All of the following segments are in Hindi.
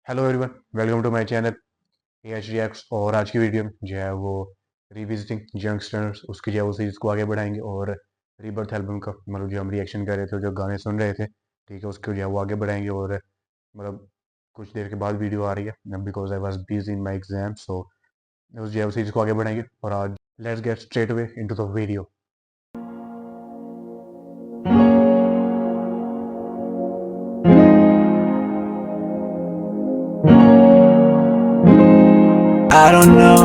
Hello everyone, welcome to my channel H D X. और आज की वीडियो में जो है वो रिविजिटिंग यंगस्टर्स उसकी जो है वो सीरीज़ को आगे बढ़ाएंगे। और रीबर्थ एल्बम का मतलब जो हम रिएक्शन कर रहे थे, जो गाने सुन रहे थे, ठीक है, उसको जो है वो आगे बढ़ाएंगे। और मतलब कुछ देर के बाद वीडियो आ रही है because I was busy in my exam, so उस जो है वो सीरीज़ को आगे बढ़ाएंगे। और आज let's get straight away into the video. I don't know,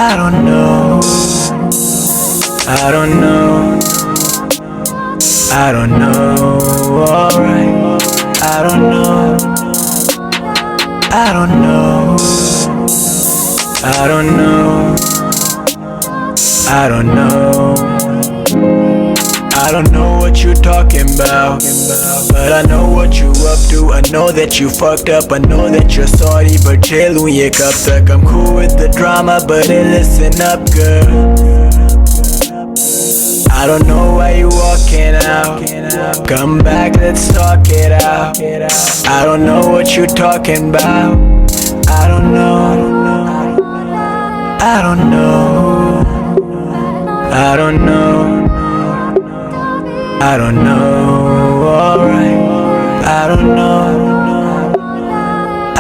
I don't know, I don't know, I don't know, alright, I don't know, I don't know, I don't know, I don't know. I don't know what you're talking about, but I know what you up to. I know that you fucked up, I know that you're sorry, but jailun ye kab tak? I'm cool with the drama, but hey, listen up, girl. I don't know why you walking out. Come back, let's talk it out. I don't know what you're talking about. I don't know. I don't know. I don't know. I don't know, alright. I don't know.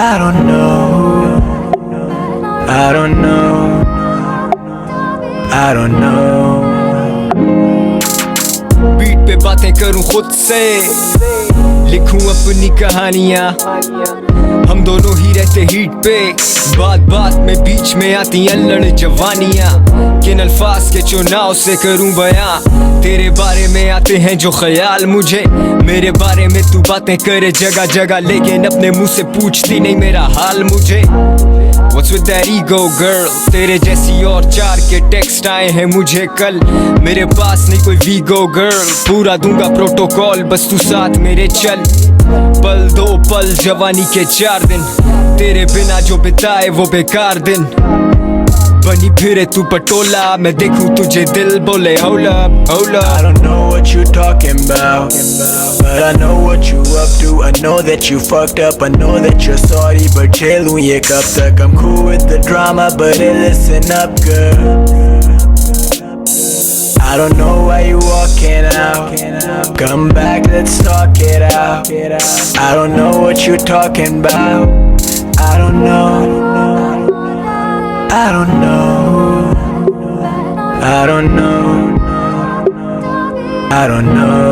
I don't know. I don't know. I don't know. Beat पे बातें करूं खुद से, लिखूं अपनी कहानियां। हम दोनों ही रहते हीट पे, बात बात में बीच में आती अल्लड़ जवानियां। किन अल्फाज के चुनाव से करूं बयां, तेरे बारे में आते हैं जो ख्याल मुझे। मेरे बारे में तू बातें करे जगह जगह, लेकिन अपने मुंह से पूछती नहीं मेरा हाल मुझे। What's with that ego girl? तेरे जैसी और चार के टेक्स्ट आए हैं मुझे कल। मेरे पास नहीं कोई वीगो गर्ल, पूरा दूंगा प्रोटोकॉल, बस तू साथ मेरे चल। पल दो पल जवानी के 4 दिन, तेरे बिना जो बिताए वो बेकार दिन। बनी फिरे तू पटोला, मैं देखूं तुझे दिल बोले hold up, hold up. I don't know what you talking about, but I know what you up to. I know that you fucked up, I know that you're sorry, but jailun ye kab tak? I'm cool with the drama, but hey, listen up, girl. I don't know why you walking out. Come back, let's talk it out. I don't know what you're talking about. I don't know. I don't know. I don't know. I don't know.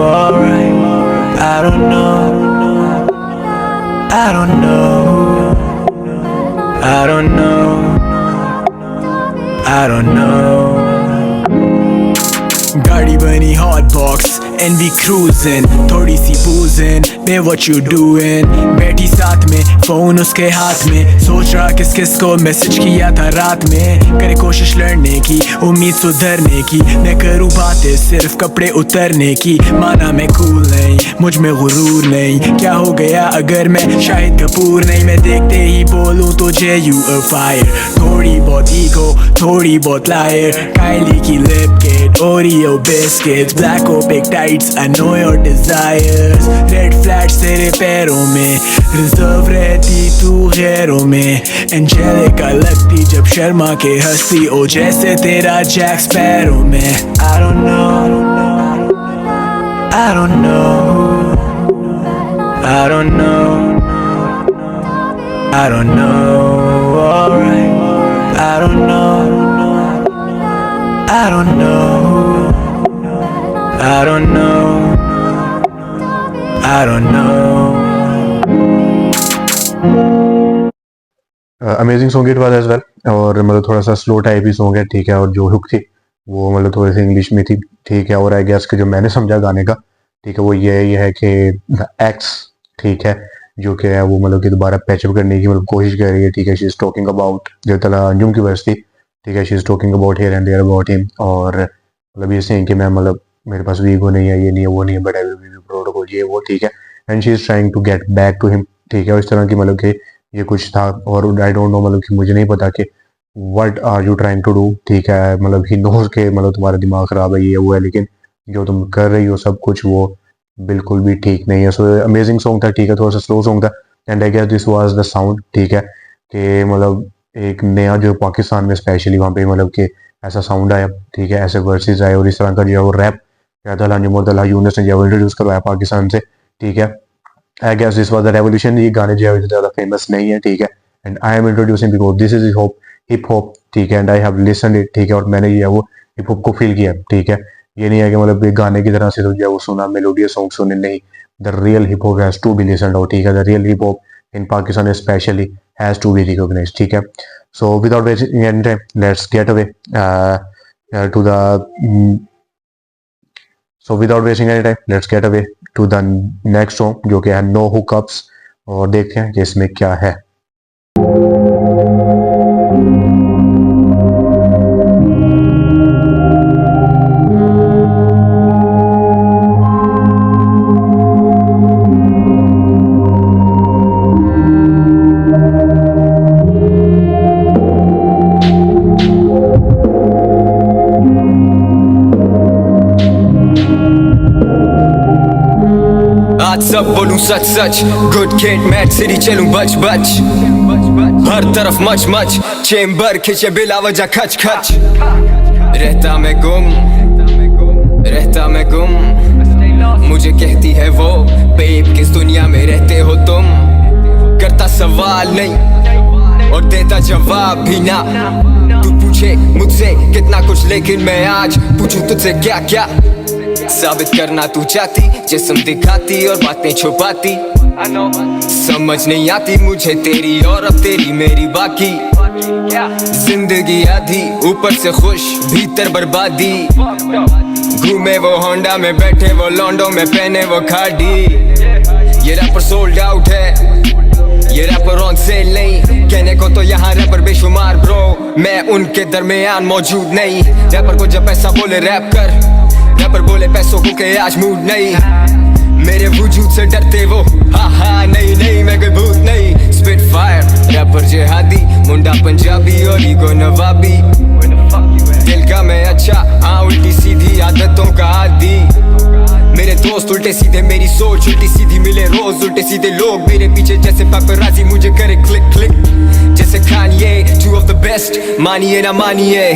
Alright. I don't know. I don't know. I don't know. I don't know. गाड़ी बनी hot box and we cruising, थोड़ी सी boozing, babe what you doing? बैठी साथ में, फोन उसके हाथ में, सोच रहा किस किस को मैसेज किया था रात में। करे कोशिश लड़ने की, उम्मीद सुधरने की, मैं करूँ बातें सिर्फ कपड़े उतरने की। माना मैं कूल नहीं, मुझ में गुरूर नहीं, क्या हो गया अगर मैं शाहिद कपूर नहीं? मैं देखते ही बोलूँ तुझे you a fire, थोड़ी बहुत ईगो, थोड़ी बहुत लायर। काइली की lip kit, Oreo biscuits, black OPEC tights, I know your desires. Red flags तेरे पैरों में, रिजर्व रहती तू गैरों में। एंजेलिका लगती जब शर्मा के हंसती, ओ जैसे तेरा जैक स्पैरो में। I don't know. I don't know. I don't know. I don't know. Alright. I don't know. I don't know. I don't know. I don't know. Amazing song it was as well. और मतलब थोड़ा सा स्लो टाइप ही सॉन्ग है, ठीक है। और जो हुक थी वो मतलब थोड़ी सी इंग्लिश में थी, ठीक है। और आई गेस कि जो मैंने समझा गाने का, ठीक है, वो ये है कि एक्स, ठीक है, जो कि है वो मतलब कि दोबारा पैचअप करने की मतलब कोशिश कर रही है, ठीक है। शी इज टॉकिंग अबाउट जो तला अंजुम की वर्स थी, ठीक है। She is talking about here and there about him. और मतलब ये सेम कि मैं मतलब मेरे पास वीगो नहीं है, ये नहीं है, वो नहीं है, but I will be protocol, ये वो, ठीक है। And she is trying to get back to him, ठीक है। और इस तरह की मतलब कि ये कुछ था। और आई डोंट नो, मतलब कि मुझे नहीं पता कि what are you trying to do, ठीक है। मतलब ही नोज के मतलब तुम्हारा दिमाग खराब है, ये वो है, लेकिन जो तुम कर रही हो सब कुछ वो बिल्कुल भी ठीक नहीं है। सो अमेजिंग सॉन्ग था, ठीक है, थोड़ा सा स्लो सॉन्ग था। And I guess this was the sound, ठीक है, कि मतलब एक नया जो पाकिस्तान में स्पेशली वहाँ पे मतलब कि ऐसा साउंड आया, ठीक है, ऐसे वर्सेस आए और इस तरह का जो है वो रैप यूनुस ने जो इंट्रोड्यूस करवाया पाकिस्तान से, ठीक है। I guess this was the revolution. ये गाने जो है ज़्यादा फेमस नहीं है, ठीक है, and I am introducing because this is hip hop, ठीक है, and I have listened it, ठीक है, और मैंने ये है वो हिप हॉप को फील किया, ठीक है। ये नहीं है कि मतलब एक गाने की तरह से तो जो है वो सुना, मेलोडियस सॉन्ग सुने, नहीं। The real hip hop has to be listened out, ठीक है, the real hip hop in Pakistan specially has to be recognised, ठीक है। So without wasting any time let's get away to the so without wasting any time let's get away to the next song जो कि है नो हुकअप्स, और देखते हैं कि इसमें क्या है। आज सब बोलूं सच सच, गुड किड मैड सिटी चलूं बच बच, हर तरफ मच मच, चेंबर खिंचे बिला वजह खच खच, रहता मैं गुम, मुझे कहती है वो बेब किस दुनिया में रहते हो तुम, करता सवाल नहीं और देता जवाब भी ना, तू पूछे मुझसे कितना कुछ लेकिन मैं आज पूछूं तुझसे क्या क्या, साबित करना तू चाहती, जिस्म दिखाती और बातें छुपाती, समझ नहीं आती मुझे तेरी और अब तेरी मेरी बाकी, जिंदगी आधी ऊपर से खुश भीतर बर्बादी, घूमे वो होंडा में बैठे वो लॉन्डो में पहने वो खाड़ी, ये रैपर सोल्ड आउट है, ये रैपर ऑन सेल नहीं, कहने को तो यहाँ रैपर बेशुमार ब्रो, मैं उनके दरमियान मौजूद नहीं, रैपर को जब पैसा बोले रैप कर, रैपर बोले पैसों को के आज मूड नहीं, मेरे वजूद से डरते वो, हा नहीं मैं कोई भूत नहीं, स्पिट फायर रैपर जिहादी, मुंडा पंजाबी और ईगो नवाबी, दिल का मैं अच्छा, हाँ उल्टी सीधी आदतों का आदी, मेरे दोस्त उल्टे सीधे, मेरी सोच उल्टी सीधी, मिले रोज उल्टे सीधे लोग मेरे पीछे जैसे पेपराज़ी, मुझे करे क्लिक क्लिक जैसे खानिए, two of the best, मानिए ना मानिए।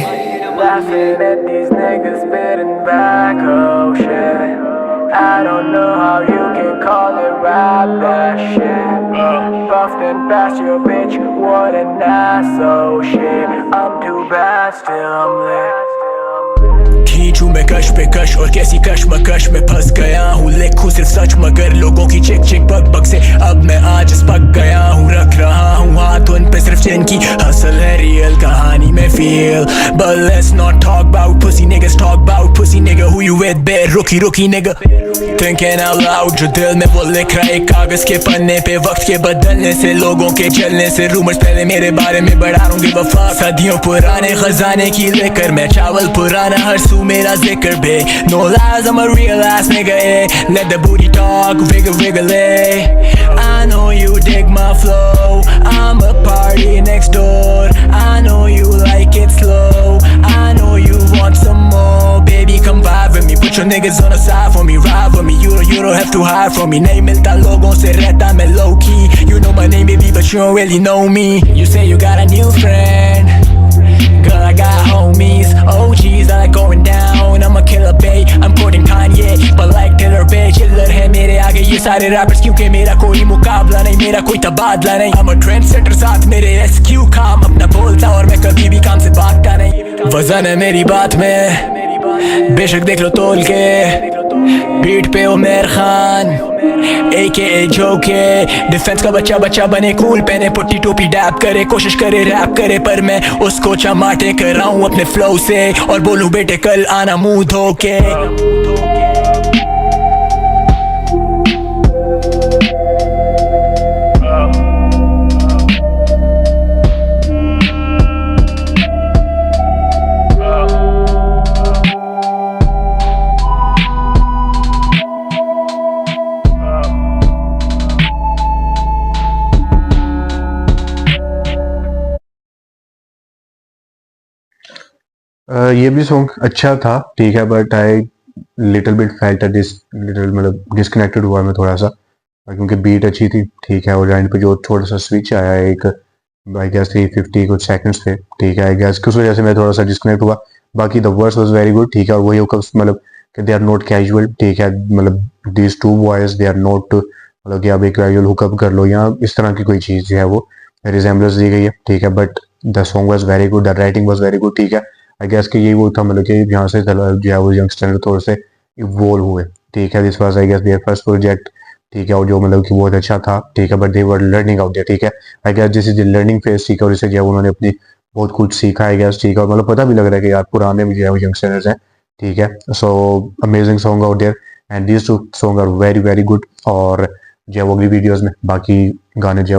Laughing at these niggas spitting back, oh shit. I don't know how you can call it rap, that shit. Buffed and past your bitch, what an ass, oh shit. I'm too bad, still I'm lit. खींचूं मैं कश पे कश और कैसी कशमकश में फंस गया हूँ, लिखूं सिर्फ सच मगर लोगों की चिक चिक बक बक से अब मैं आज पक गया हूँ, रख रहा हूँ हाथ उन पे सिर्फ जिनकी हसल है रियल कहानी में feel, but let's not talk about pussy niggas, talk about pussy nigga who you with bad rookie nigga, thinking out loud जो दिल में वो लिख रहा है कागज के पन्ने पे, वक्त के बदलने से लोगों के चलने से, रूमर्स पहले मेरे बारे में बढ़ा दूंगी वफा, सदियों पुराने खजाने की लेकर मैं चावल पुराना हर सू मेरा जिक्र बे, no lies I'm a real ass nigga, eh, let the booty talk, wiggle eh, I know you dig my flow, I'm a party next door, I know you like it slow, I know you want some more, baby come vibe with me, put your niggas on the side for me, ride with me, you don't have to hide from me, नहीं मिलता लोगों से रहता मैं low key, you know my name baby but you don't really know me, you say you got a new friend, girl I got homies, OGs I like going down, I'm a killer bae, I'm quoting Kanye, but like Taylor Bay, chiller है मेरे आगे ये सारे rappers क्योंकि मेरा कोई मुकाबला नहीं, मेरा कोई तबादला नहीं, I'm a trendsetter साथ मेरे SQ काम अपना बोलता और मैं कभी भी काम से भागता नहीं, वजन है मेरी बात में बेशक देख लो तोल के, बीट पे उमर खान AKA जोके, डिफेंस का बच्चा बने कूल पहने पुट्टी टोपी डैप करे, कोशिश करे रैप करे पर मैं उसको चमाटे कर रहा हूँ अपने फ्लो से, और बोलूं बेटे कल आना मुंह धो के। ये भी सॉन्ग अच्छा था, ठीक है, but I little bit felt little मतलब डिस्कनेक्टेड हुआ मैं थोड़ा सा, क्योंकि बीट अच्छी थी, ठीक है, और एंड पे जो थोड़ा सा स्विच आया एक आई गेस 350 कुछ सेकंड्स थे, ठीक है, आई गेस किस वजह से मैं थोड़ा सा डिस्कनेक्ट हुआ। बाकी the verse was very good, ठीक है, और वही हुकअप्स मतलब कि दे आर नॉट कैजुअल, ठीक है, मतलब these two boys they are not मतलब कि आप एक कैजुअल हुकअप कर लो या इस तरह की कोई चीज़ जो है वो रिजेम्बलेंस दी गई है, ठीक है, but the song was very good, the writing was very good, ठीक है। आई गेस कि यही वो था मतलब कि यहाँ से जो है वो यंगस्टर थोड़े से इवॉल्व हुए, ठीक है, this was I guess their first project, ठीक है, और जो मतलब कि बहुत अच्छा था, ठीक है, but they were learning out there, ठीक है, I guess this is the learning phase, ठीक है, और इससे जो है उन्होंने अपनी बहुत कुछ सीखा आई गेस, ठीक है, और मतलब पता भी लग रहा है कि यार पुराने भी जो है वो यंगस्टर्स हैं, ठीक है, so amazing song out there and these two song are very very good. और जो है वो अगली वीडियोस में बाकी गाने जो है